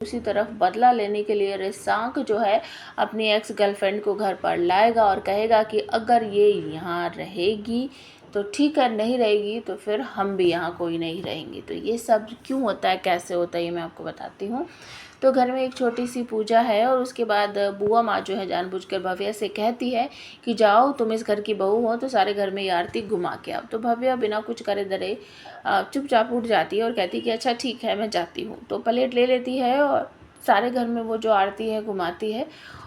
दूसरी तरफ बदला लेने के लिए रिशांक जो है अपनी एक्स गर्लफ्रेंड को घर पर लाएगा और कहेगा कि अगर ये यहाँ रहेगी तो ठीक है, नहीं रहेगी तो फिर हम भी यहाँ कोई नहीं रहेंगे। तो ये सब क्यों होता है, कैसे होता है, ये मैं आपको बताती हूँ। तो घर में एक छोटी सी पूजा है और उसके बाद बुआ माँ जो है जानबूझकर भव्या से कहती है कि जाओ, तुम इस घर की बहू हो तो सारे घर में ये आरती घुमा के आओ। तो भव्या बिना कुछ करे धरे चुपचाप उठ जाती है और कहती है कि अच्छा ठीक है, मैं जाती हूँ। तो प्लेट ले लेती है और सारे घर में वो जो आरती है घुमाती है।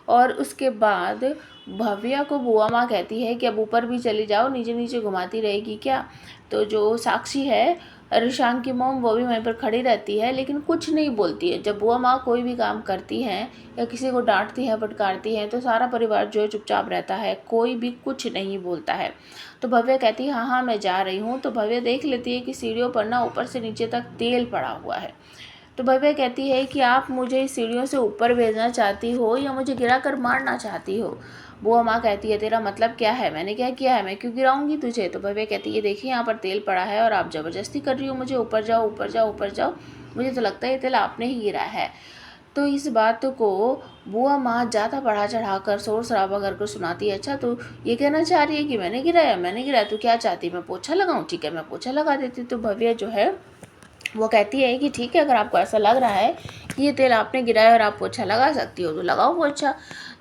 और उसके बाद भव्या को बुआ माँ कहती है कि अब ऊपर भी चली जाओ, नीचे नीचे घुमाती रहेगी क्या। तो जो साक्षी है रिशांक की मोम, वो भी वहीं पर खड़ी रहती है लेकिन कुछ नहीं बोलती है। जब बुआ माँ कोई भी काम करती हैं या किसी को डांटती है, फटकारती हैं, तो सारा परिवार जो है चुपचाप रहता है, कोई भी कुछ नहीं बोलता है। तो भव्या कहती है हाँ हाँ मैं जा रही हूँ। तो भव्या देख लेती है कि सीढ़ियों पर ना ऊपर से नीचे तक तेल पड़ा हुआ है। तो भव्या कहती है कि आप मुझे इस सीढ़ियों से ऊपर भेजना चाहती हो या मुझे गिरा कर मारना चाहती हो। बुआ माँ कहती है तेरा मतलब क्या है, मैंने क्या किया है, मैं क्यों गिराऊंगी तुझे। तो भव्या कहती है देखिए यहाँ पर तेल पड़ा है और आप ज़बरदस्ती कर रही हो मुझे, ऊपर जाओ ऊपर जाओ ऊपर जाओ, मुझे तो लगता है ये तेल आपने ही गिरा है। तो इस बात को बुआ माँ ज़्यादा बढ़ा चढ़ा कर शोर शराबा कर सुनाती है। अच्छा तो ये कहना चाह रही है कि मैंने गिराया, तो क्या चाहती मैं पोछा लगाऊँ, ठीक है मैं पोछा लगा देती। तो भव्या जो है वो कहती है कि ठीक है, अगर आपको ऐसा लग रहा है कि ये तेल आपने गिराया और आप पोछा लगा सकती हो तो लगाओ पोछा।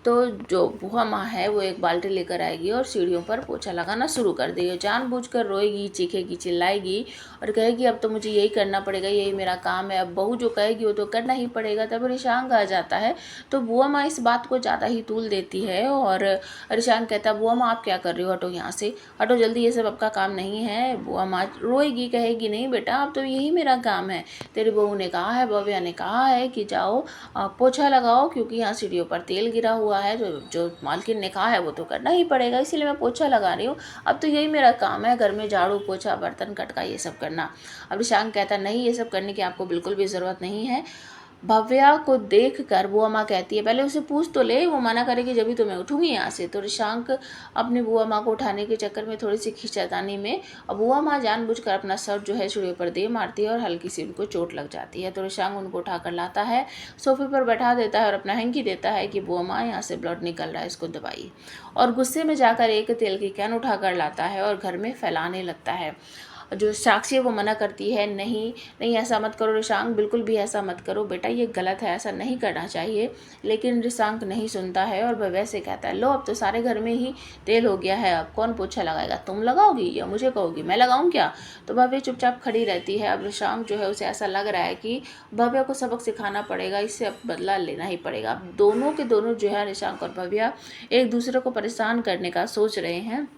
तो जो बुआ माँ है वो एक बाल्टी लेकर आएगी और सीढ़ियों पर पोछा लगाना शुरू कर देगी। जानबूझकर रोएगी, चीखेगी, चिल्लाएगी और कहेगी अब तो मुझे यही करना पड़ेगा, यही मेरा काम है, अब बहू जो कहेगी वो तो करना ही पड़ेगा। तब रिशांक आ जाता है तो बुआ माँ इस बात को ज़्यादा ही तूल देती है और रिशांक कहता है बुआ माँ आप क्या कर रही हो, हटो यहाँ से, हटो जल्दी, ये सब आपका काम नहीं है। बुआ माँ रोएगी, कहेगी नहीं बेटा अब तो यही मेरा काम है, तेरी बहू ने कहा है, भव्या ने कहा है कि जाओ पोछा लगाओ क्योंकि यहाँ सीढ़ियों पर तेल गिरा हुआ है, जो मालकिन ने कहा है वो तो करना ही पड़ेगा, इसीलिए मैं पोछा लगा रही हूँ, अब तो यही मेरा काम है, घर में झाड़ू पोछा बर्तन खटका ये सब करना। अब रिशांक कहता नहीं, ये सब करने की आपको बिल्कुल भी ज़रूरत नहीं है। भव्या को देखकर बुआ माँ कहती है पहले उसे पूछ तो ले, वो मना करेगी जब भी तो मैं उठूंगी यहाँ से। तो रिशांक अपनी बुआ माँ को उठाने के चक्कर में थोड़ी सी खिंचातानी में अब बुआ माँ जानबूझकर अपना सर जो है सीढ़ियों पर दे मारती है और हल्की सी उनको चोट लग जाती है। तो रिशांक उनको उठाकर लाता है, सोफे पर बैठा देता है और अपना हैंकी देता है कि बुआ माँ यहाँ से ब्लड निकल रहा है, इसको दबाइए। और गुस्से में जाकर एक तेल की कैन उठाकर लाता है और घर में फैलाने लगता है। जो साक्षी है वो मना करती है नहीं नहीं ऐसा मत करो रिशांक, बिल्कुल भी ऐसा मत करो बेटा, ये गलत है, ऐसा नहीं करना चाहिए। लेकिन रिशांक नहीं सुनता है और भव्या से कहता है लो अब तो सारे घर में ही तेल हो गया है, अब कौन पोछा लगाएगा, तुम लगाओगी या मुझे कहोगी, मैं लगाऊं क्या। तो भव्या चुपचाप खड़ी रहती है। अब रिशांक जो है उसे ऐसा लग रहा है कि भव्या को सबक सिखाना पड़ेगा, इससे अब बदला लेना ही पड़ेगा। अब दोनों के दोनों जो है रिशांक और भव्या एक दूसरे को परेशान करने का सोच रहे हैं।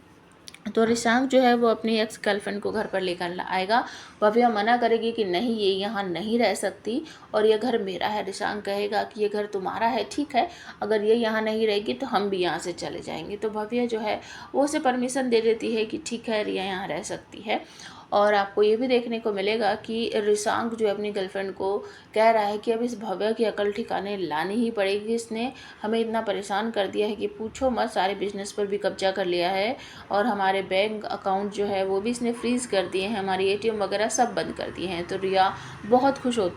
तो रिशांक जो है वो अपनी एक्स गर्लफ्रेंड को घर पर लेकर आएगा। भव्या मना करेगी कि नहीं ये यहाँ नहीं रह सकती और ये घर मेरा है। रिशांक कहेगा कि ये घर तुम्हारा है, ठीक है, अगर ये यहाँ नहीं रहेगी तो हम भी यहाँ से चले जाएंगे। तो भव्या जो है वो उसे परमिशन दे देती है कि ठीक है रिया यहाँ रह सकती है। और आपको ये भी देखने को मिलेगा कि रिशांक जो अपनी गर्लफ्रेंड को कह रहा है कि अब इस भव्या की अकल ठिकाने लानी ही पड़ेगी, इसने हमें इतना परेशान कर दिया है कि पूछो मत, सारे बिजनेस पर भी कब्जा कर लिया है और हमारे बैंक अकाउंट जो है वो भी इसने फ्रीज़ कर दिए हैं, हमारी एटीएम वगैरह सब बंद कर दिए हैं। तो रिया बहुत खुश होती